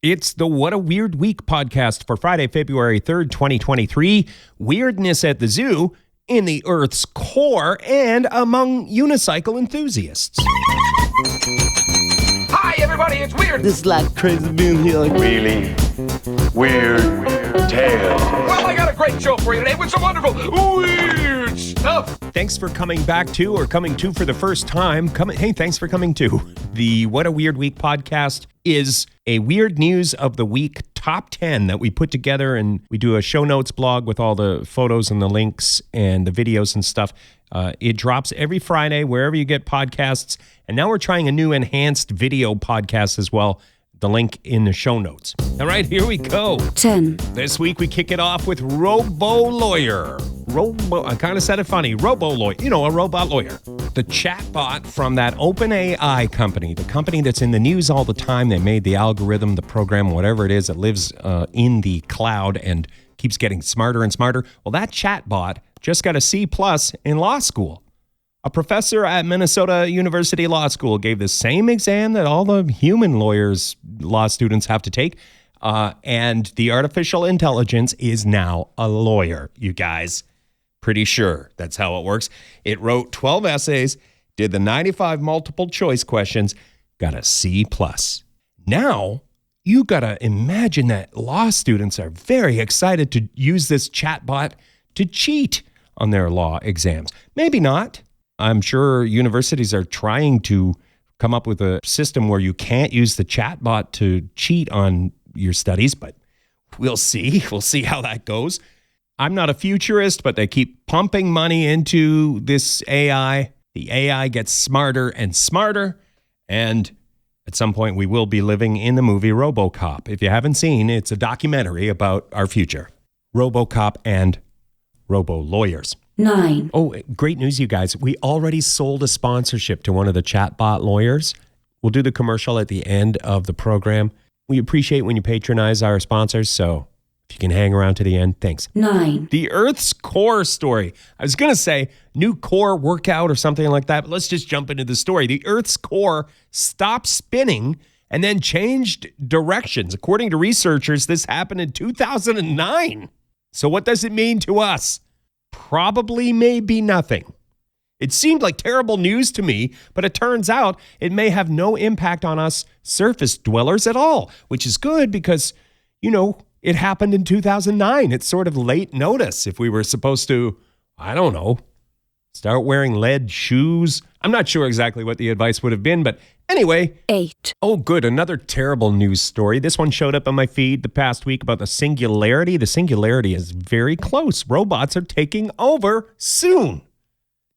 It's the What a Weird Week podcast for Friday, February 3rd, 2023. Weirdness at the zoo, in the Earth's core, and among unicycle enthusiasts. Hi, everybody, it's Weird. This is like crazy being here. Really weird tales. Well, I got a great show for you today with some wonderful weird stuff. Thanks for coming back to, or coming to for the first time. Hey, thanks for coming to. The What a Weird Week podcast is a weird news of the week top 10 that we put together, and we do a show notes blog with all the photos and the links and the videos and stuff. It drops every Friday wherever you get podcasts, and now we're trying a new enhanced video podcast as well. The link in the show notes. All right, here we go. 10. This week we kick it off with Robolawyer. I kind of said it funny. Robolawyer, a robot lawyer. The chatbot from that OpenAI company, the company that's in the news all the time. They made the algorithm, the program, whatever it is that lives in the cloud and keeps getting smarter and smarter. Well, that chatbot just got a C+ in law school. A professor at Minnesota University Law School gave the same exam that all the human lawyers, law students have to take. And the artificial intelligence is now a lawyer, you guys. Pretty sure that's how it works. It wrote 12 essays, did the 95 multiple choice questions, got a C+. Now, you got to imagine that law students are very excited to use this chatbot to cheat on their law exams. Maybe not. I'm sure universities are trying to come up with a system where you can't use the chatbot to cheat on your studies, but we'll see. We'll see how that goes. I'm not a futurist, but they keep pumping money into this AI. The AI gets smarter and smarter, and at some point we will be living in the movie Robocop. If you haven't seen, it's a documentary about our future. Robocop and Robolawyers. 9. Oh, great news, you guys. We already sold a sponsorship to one of the chatbot lawyers. We'll do the commercial at the end of the program. We appreciate when you patronize our sponsors, so if you can hang around to the end, thanks. 9. The Earth's core story. I was going to say new core workout or something like that, but let's just jump into the story. The Earth's core stopped spinning and then changed directions. According to researchers, this happened in 2009. So what does it mean to us? Probably maybe nothing. It seemed like terrible news to me, but it turns out it may have no impact on us surface dwellers at all, which is good because, it happened in 2009. It's sort of late notice. If we were supposed to, start wearing lead shoes. I'm not sure exactly what the advice would have been, but anyway. 8. Oh, good. Another terrible news story. This one showed up on my feed the past week about the singularity. The singularity is very close. Robots are taking over soon.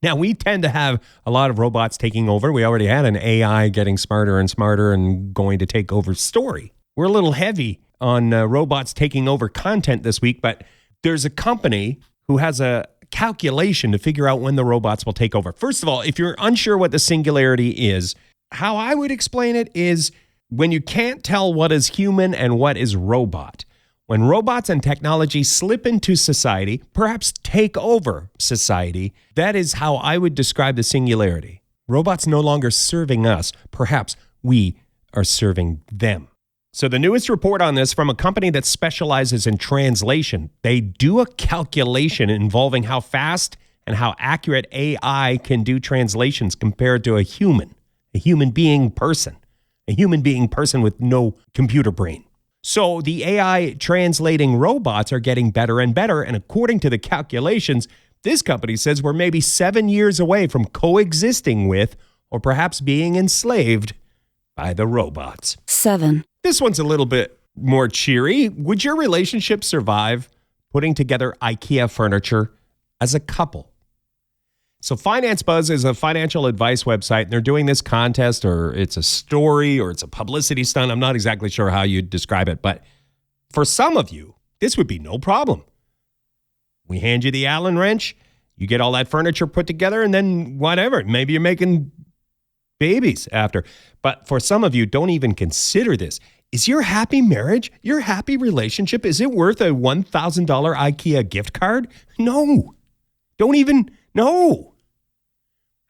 Now, we tend to have a lot of robots taking over. We already had an AI getting smarter and smarter and going to take over story. We're a little heavy on robots taking over content this week, but there's a company who has a calculation to figure out when the robots will take over. First of all, if you're unsure what the singularity is, how I would explain it is when you can't tell what is human and what is robot. When robots and technology slip into society, perhaps take over society, that is how I would describe the singularity. Robots no longer serving us, perhaps we are serving them. So the newest report on this from a company that specializes in translation, they do a calculation involving how fast and how accurate AI can do translations compared to a human being person with no computer brain. So the AI translating robots are getting better and better, and according to the calculations, this company says we're maybe 7 years away from coexisting with, or perhaps being enslaved by the robots. 7. This one's a little bit more cheery. Would your relationship survive putting together IKEA furniture as a couple? So Finance Buzz is a financial advice website, and they're doing this contest, or it's a story, or it's a publicity stunt. I'm not exactly sure how you'd describe it, but for some of you, this would be no problem. We hand you the Allen wrench, you get all that furniture put together, and then whatever, maybe you're making babies after. But for some of you, don't even consider this. Is your happy marriage, your happy relationship, is it worth a $1,000 IKEA gift card? No. No.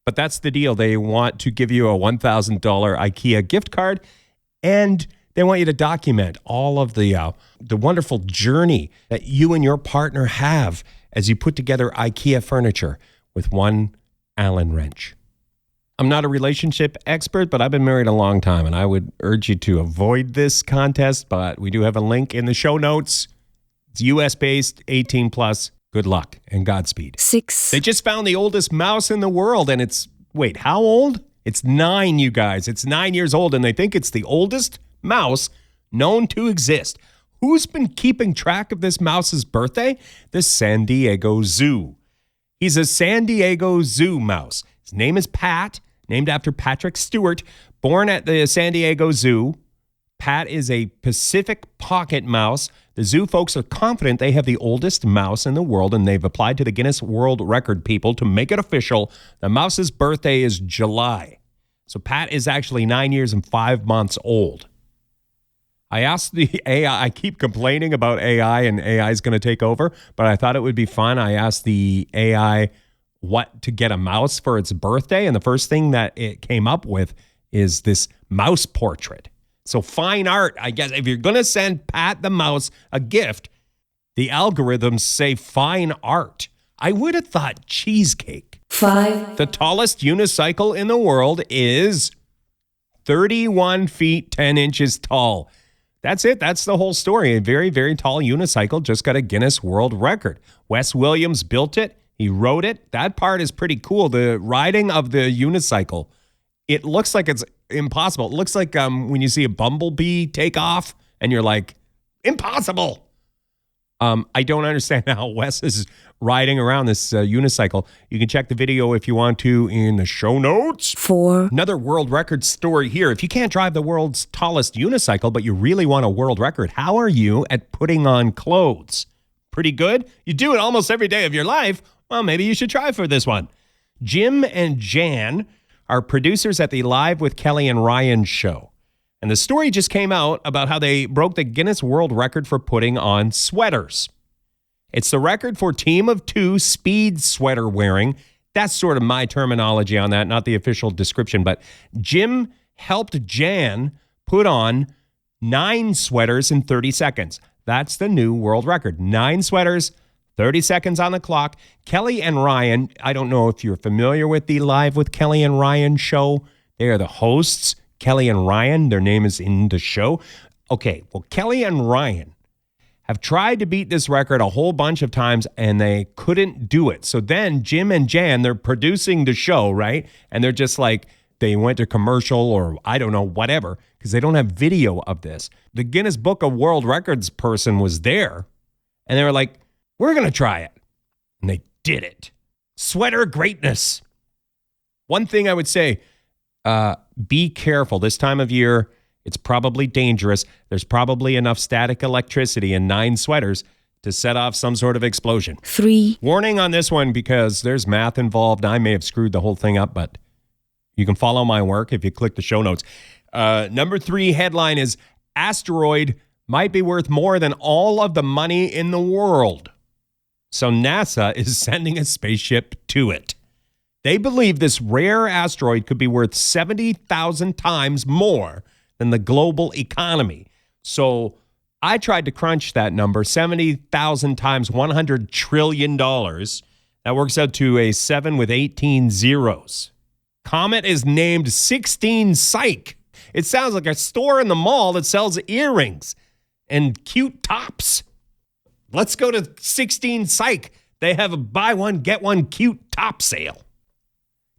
But that's the deal. They want to give you a $1,000 IKEA gift card, and They want you to document all of the wonderful journey that you and your partner have as you put together IKEA furniture with one Allen wrench. I'm not a relationship expert, but I've been married a long time, and I would urge you to avoid this contest, but we do have a link in the show notes. It's US-based, 18 plus. Good luck and Godspeed. 6. They just found the oldest mouse in the world, and it's, wait, how old? It's 9, you guys. It's 9 years old, and they think it's the oldest mouse known to exist. Who's been keeping track of this mouse's birthday? The San Diego Zoo. He's a San Diego Zoo mouse. His name is Pat, named after Patrick Stewart, born at the San Diego Zoo. Pat is a Pacific pocket mouse. The zoo folks are confident they have the oldest mouse in the world, and they've applied to the Guinness World Record people to make it official. The mouse's birthday is July. So Pat is actually 9 years and 5 months old. I asked the AI, I keep complaining about AI and AI is going to take over, but I thought it would be fun. I asked the AI what to get a mouse for its birthday, and the first thing that it came up with is this mouse portrait. So fine art, I guess. If you're going to send Pat the mouse a gift, the algorithms say fine art. I would have thought cheesecake. 5. The tallest unicycle in the world is 31 feet, 10 inches tall. That's it. That's the whole story. A very, very tall unicycle just got a Guinness World Record. Wes Williams built it. He rode it. That part is pretty cool. The riding of the unicycle, it looks like it's impossible. It looks like when you see a bumblebee take off and you're like, impossible. I don't understand how Wes is riding around this unicycle. You can check the video if you want to in the show notes. 4. Another world record story here. If you can't drive the world's tallest unicycle, but you really want a world record, how are you at putting on clothes? Pretty good? You do it almost every day of your life. Well, maybe you should try for this one. Jim and Jan are producers at the Live with Kelly and Ryan show. And the story just came out about how they broke the Guinness World Record for putting on sweaters. It's the record for team of 2 speed sweater wearing. That's sort of my terminology on that, not the official description. But Jim helped Jan put on 9 sweaters in 30 seconds. That's the new world record. 9 sweaters, 30 seconds on the clock. Kelly and Ryan, I don't know if you're familiar with the Live with Kelly and Ryan show. They are the hosts, Kelly and Ryan. Their name is in the show. Okay, well, Kelly and Ryan have tried to beat this record a whole bunch of times, and they couldn't do it. So then Jim and Jan, they're producing the show, right? And they're just like, they went to commercial or I don't know, whatever, because they don't have video of this. The Guinness Book of World Records person was there, and they were like, we're going to try it. And they did it. Sweater greatness. One thing I would say, be careful. This time of year, it's probably dangerous. There's probably enough static electricity in 9 sweaters to set off some sort of explosion. 3. Warning on this one because there's math involved. I may have screwed the whole thing up, but you can follow my work if you click the show notes. Number 3 headline is asteroid might be worth more than all of the money in the world. So NASA is sending a spaceship to it. They believe this rare asteroid could be worth 70,000 times more than the global economy. So I tried to crunch that number, 70,000 times $100 trillion. That works out to a 7 with 18 zeros. Comet is named 16 Psych. It sounds like a store in the mall that sells earrings and cute tops. Let's go to 16 Psych. They have a buy one, get one cute top sale.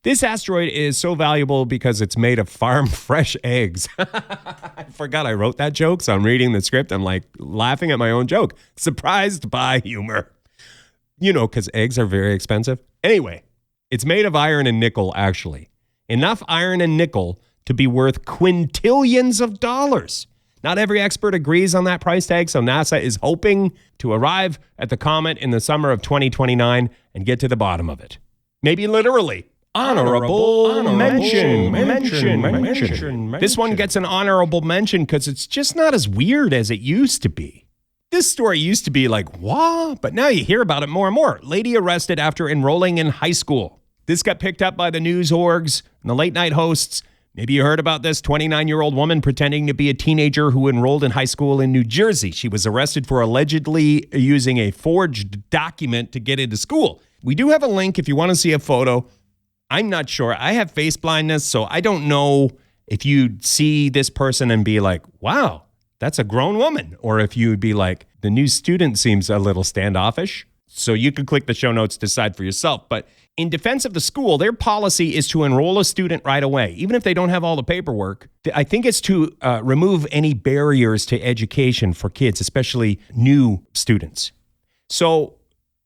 This asteroid is so valuable because it's made of farm fresh eggs. I forgot I wrote that joke, so I'm reading the script. I'm like laughing at my own joke. Surprised by humor. You know, because eggs are very expensive. Anyway, it's made of iron and nickel, actually. Enough iron and nickel to be worth quintillions of dollars. Not every expert agrees on that price tag, so NASA is hoping to arrive at the comet in the summer of 2029 and get to the bottom of it. Maybe literally. Honorable mention. This one gets an honorable mention because it's just not as weird as it used to be. This story used to be like, what? But now you hear about it more and more. Lady arrested after enrolling in high school. This got picked up by the news orgs and the late night hosts Maybe you heard about this 29-year-old woman pretending to be a teenager who enrolled in high school in New Jersey. She was arrested for allegedly using a forged document to get into school. We do have a link if you want to see a photo. I'm not sure. I have face blindness, so I don't know if you'd see this person and be like, wow, that's a grown woman. Or if you'd be like, the new student seems a little standoffish. So you could click the show notes, decide for yourself. But in defense of the school, their policy is to enroll a student right away, even if they don't have all the paperwork. I think it's to remove any barriers to education for kids, especially new students. So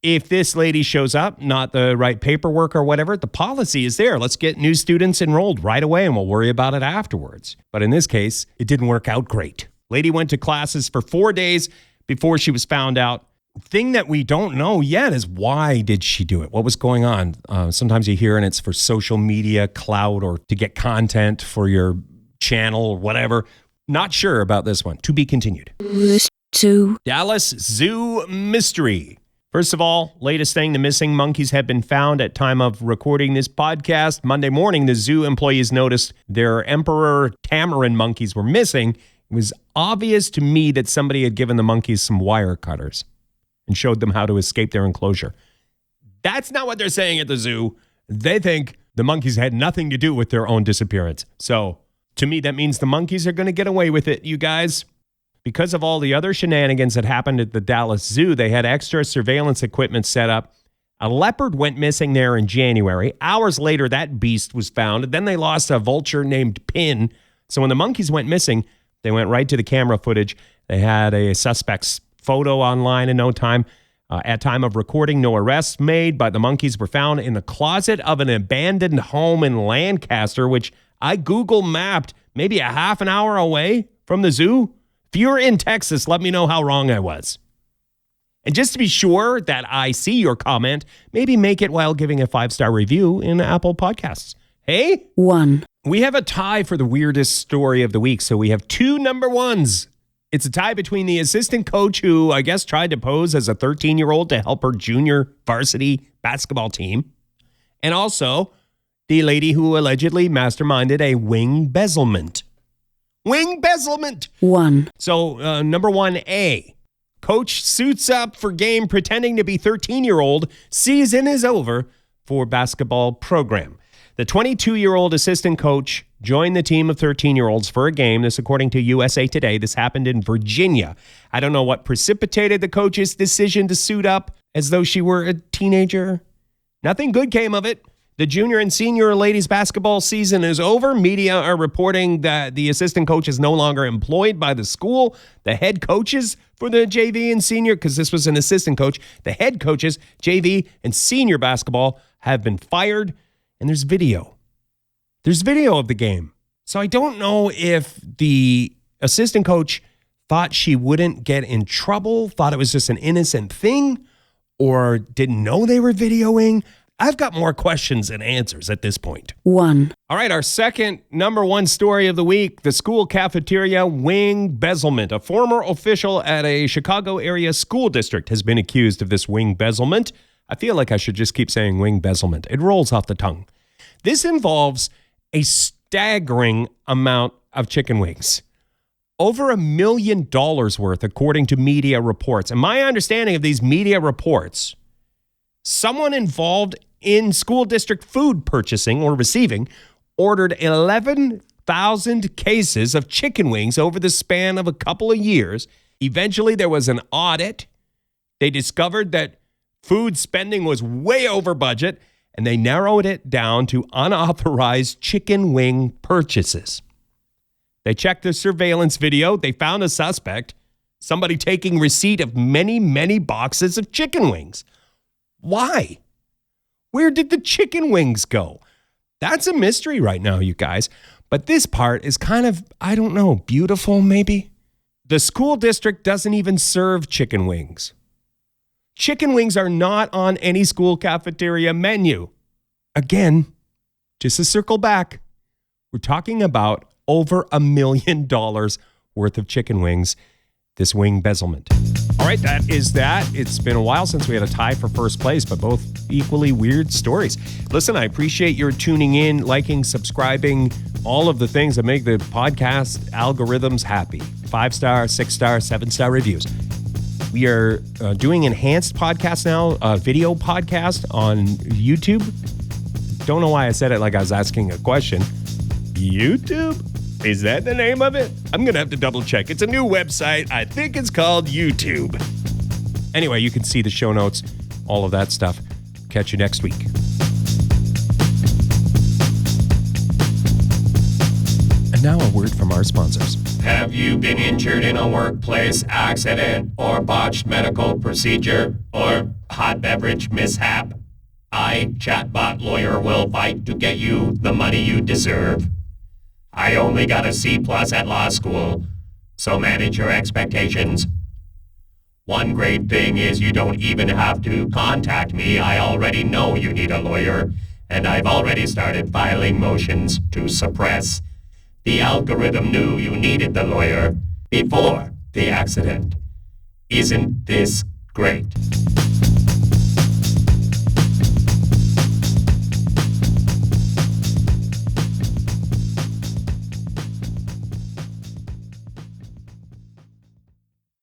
if this lady shows up, not the right paperwork or whatever, the policy is there. Let's get new students enrolled right away and we'll worry about it afterwards. But in this case, it didn't work out great. Lady went to classes for 4 days before she was found out. Thing that we don't know yet is why did she do it? What was going on? Sometimes you hear and it's for social media clout or to get content for your channel or whatever. Not sure about this one. To be continued. Dallas Zoo mystery. First of all, latest thing, the missing monkeys have been found at time of recording this podcast. Monday morning, the zoo employees noticed their emperor tamarin monkeys were missing. It was obvious to me that somebody had given the monkeys some wire cutters and showed them how to escape their enclosure. That's not what they're saying at the zoo. They think the monkeys had nothing to do with their own disappearance. So to me, that means the monkeys are going to get away with it, you guys. Because of all the other shenanigans that happened at the Dallas Zoo, they had extra surveillance equipment set up. A leopard went missing there in January. Hours later, that beast was found. And then they lost a vulture named Pin. So when the monkeys went missing, they went right to the camera footage. They had a suspect's photo online in no time. At time of recording, no arrests made, but the monkeys were found in the closet of an abandoned home in Lancaster, which I Google mapped maybe a half an hour away from the zoo. If you're in Texas, let me know how wrong I was. And just to be sure that I see your comment, maybe make it while giving a 5-star review in Apple Podcasts. Hey? 1. We have a tie for the weirdest story of the week, so we have 2 number ones. It's a tie between the assistant coach who, I guess, tried to pose as a 13-year-old to help her junior varsity basketball team, and also the lady who allegedly masterminded a Wingbezzlement. Wingbezzlement! 1. So, number 1A. Coach suits up for game pretending to be 13-year-old. Season is over for basketball program. The 22-year-old assistant coach joined the team of 13-year-olds for a game. This, according to USA Today, this happened in Virginia. I don't know what precipitated the coach's decision to suit up as though she were a teenager. Nothing good came of it. The junior and senior ladies basketball season is over. Media are reporting that the assistant coach is no longer employed by the school. The head coaches for the JV and senior, because this was an assistant coach, the head coaches, JV and senior basketball, have been fired. And there's video. There's video of the game. So I don't know if the assistant coach thought she wouldn't get in trouble, thought it was just an innocent thing, or didn't know they were videoing. I've got more questions than answers at this point. 1. All right, our second number one story of the week, the school cafeteria Wingbezzlement. A former official at a Chicago area school district has been accused of this Wingbezzlement. I feel like I should just keep saying Wingbezzlement. It rolls off the tongue. This involves a staggering amount of chicken wings. Over $1 million worth, according to media reports. And my understanding of these media reports, someone involved in school district food purchasing or receiving ordered 11,000 cases of chicken wings over the span of a couple of years. Eventually, there was an audit. They discovered that food spending was way over budget, and they narrowed it down to unauthorized chicken wing purchases. They checked the surveillance video. They found a suspect, somebody taking receipt of many, many boxes of chicken wings. Why? Where did the chicken wings go? That's a mystery right now, you guys. But this part is kind of, I don't know, beautiful maybe? The school district doesn't even serve chicken wings. Chicken wings are not on any school cafeteria menu. Again, just to circle back, we're talking about over $1 million worth of chicken wings. this Wingbezzlement. All right, that is that. It's been a while since we had a tie for first place, but both equally weird stories. Listen, I appreciate your tuning in, liking, subscribing, all of the things that make the podcast algorithms happy. 5-star, 6-star, 7-star reviews. We are doing enhanced podcasts now, video podcast on YouTube. Don't know why I said it like I was asking a question. YouTube? Is that the name of it? I'm going to have to double check. It's a new website. I think it's called YouTube. Anyway, you can see the show notes, all of that stuff. Catch you next week. And now a word from our sponsors. Have you been injured in a workplace accident or botched medical procedure or hot beverage mishap? I, chatbot lawyer, will fight to get you the money you deserve. I only got a C+ at law school, so manage your expectations. One great thing is you don't even have to contact me. I already know you need a lawyer, and I've already started filing motions to suppress. The algorithm knew you needed the lawyer before the accident. Isn't this great?